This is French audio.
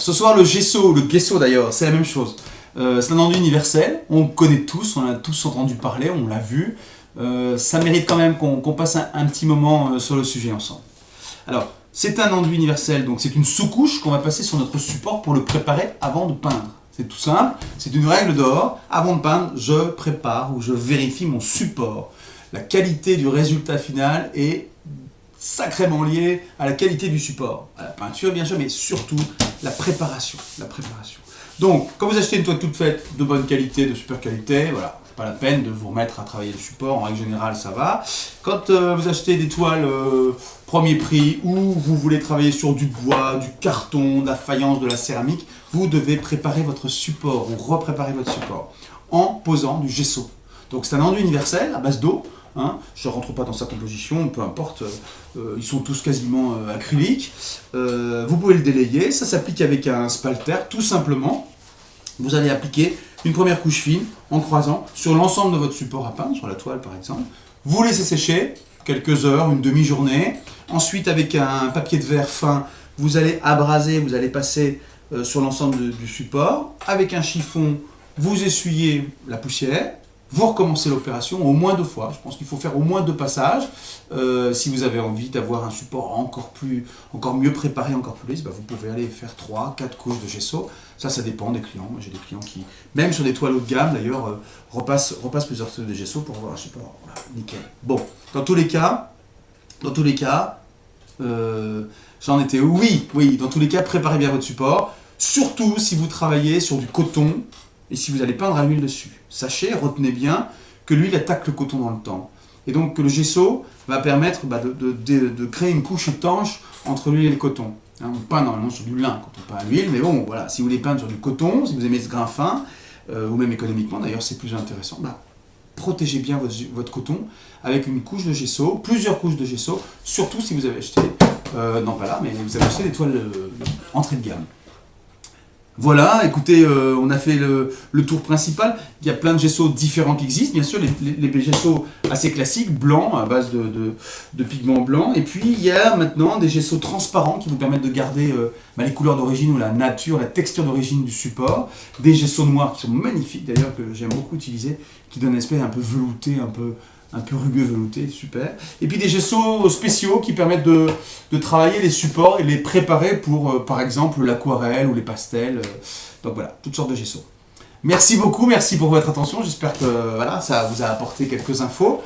Ce soir, le gesso, le gesso d'ailleurs, c'est la même chose. C'est un enduit universel, on le connaît tous, on a tous entendu parler, on l'a vu. Ça mérite quand même qu'on passe un petit moment sur le sujet ensemble. Alors, c'est un enduit universel, donc c'est une sous-couche qu'on va passer sur notre support pour le préparer avant de peindre. C'est tout simple, c'est une règle d'or. Avant de peindre, je prépare ou je vérifie mon support. La qualité du résultat final est sacrément liée à la qualité du support. À la peinture, bien sûr, mais surtout la préparation. La préparation. Donc, quand vous achetez une toile toute faite, de bonne qualité, de super qualité, voilà, c'est pas la peine de vous remettre à travailler le support, en règle générale, ça va. Quand vous achetez des toiles premier prix ou vous voulez travailler sur du bois, du carton, de la faïence, de la céramique, vous devez préparer votre support ou repréparer votre support en posant du gesso. Donc, c'est un enduit universel à base d'eau. Hein, je ne rentre pas dans sa composition, peu importe, ils sont tous quasiment acryliques. Vous pouvez le délayer, ça s'applique avec un spalter, tout simplement. Vous allez appliquer une première couche fine en croisant sur l'ensemble de votre support à peindre, sur la toile par exemple. Vous laissez sécher quelques heures, une demi-journée. Ensuite, avec un papier de verre fin, vous allez abraser, vous allez passer sur l'ensemble du support. Avec un chiffon, vous essuyez la poussière. Vous recommencez l'opération au moins 2 fois. Je pense qu'il faut faire au moins 2 passages. Si vous avez envie d'avoir un support encore mieux préparé, encore plus lisse, vous pouvez aller faire 3, 4 couches de gesso. Ça dépend des clients. Moi, j'ai des clients qui, même sur des toiles haut de gamme d'ailleurs, repassent plusieurs couches de gesso pour avoir un support. Voilà, nickel. Bon, dans tous les cas, j'en étais oui, dans tous les cas, préparez bien votre support. Surtout si vous travaillez sur du coton et si vous allez peindre à l'huile dessus. Sachez, retenez bien que l'huile attaque le coton dans le temps. Et donc que le gesso va permettre de créer une couche étanche entre l'huile et le coton. Hein, on peint normalement sur du lin quand on peint à l'huile, mais bon, voilà, si vous voulez peindre sur du coton, si vous aimez ce grain fin, ou même économiquement d'ailleurs, c'est plus intéressant, protégez bien votre coton avec une couche de gesso, plusieurs couches de gesso, surtout si vous avez acheté, non pas là, mais vous avez acheté des toiles entrée de gamme. Voilà, écoutez, on a fait le tour principal. Il y a plein de gessos différents qui existent. Bien sûr, les gessos assez classiques, blancs, à base de pigments blancs. Et puis, il y a maintenant des gessos transparents qui vous permettent de garder les couleurs d'origine ou la nature, la texture d'origine du support. Des gessos noirs qui sont magnifiques, d'ailleurs, que j'aime beaucoup utiliser, qui donnent un aspect un peu velouté, un peu rugueux velouté, super. Et puis des gessos spéciaux qui permettent de travailler les supports et les préparer pour, par exemple, l'aquarelle ou les pastels. Donc voilà, toutes sortes de gessos. Merci beaucoup, merci pour votre attention. J'espère que ça vous a apporté quelques infos.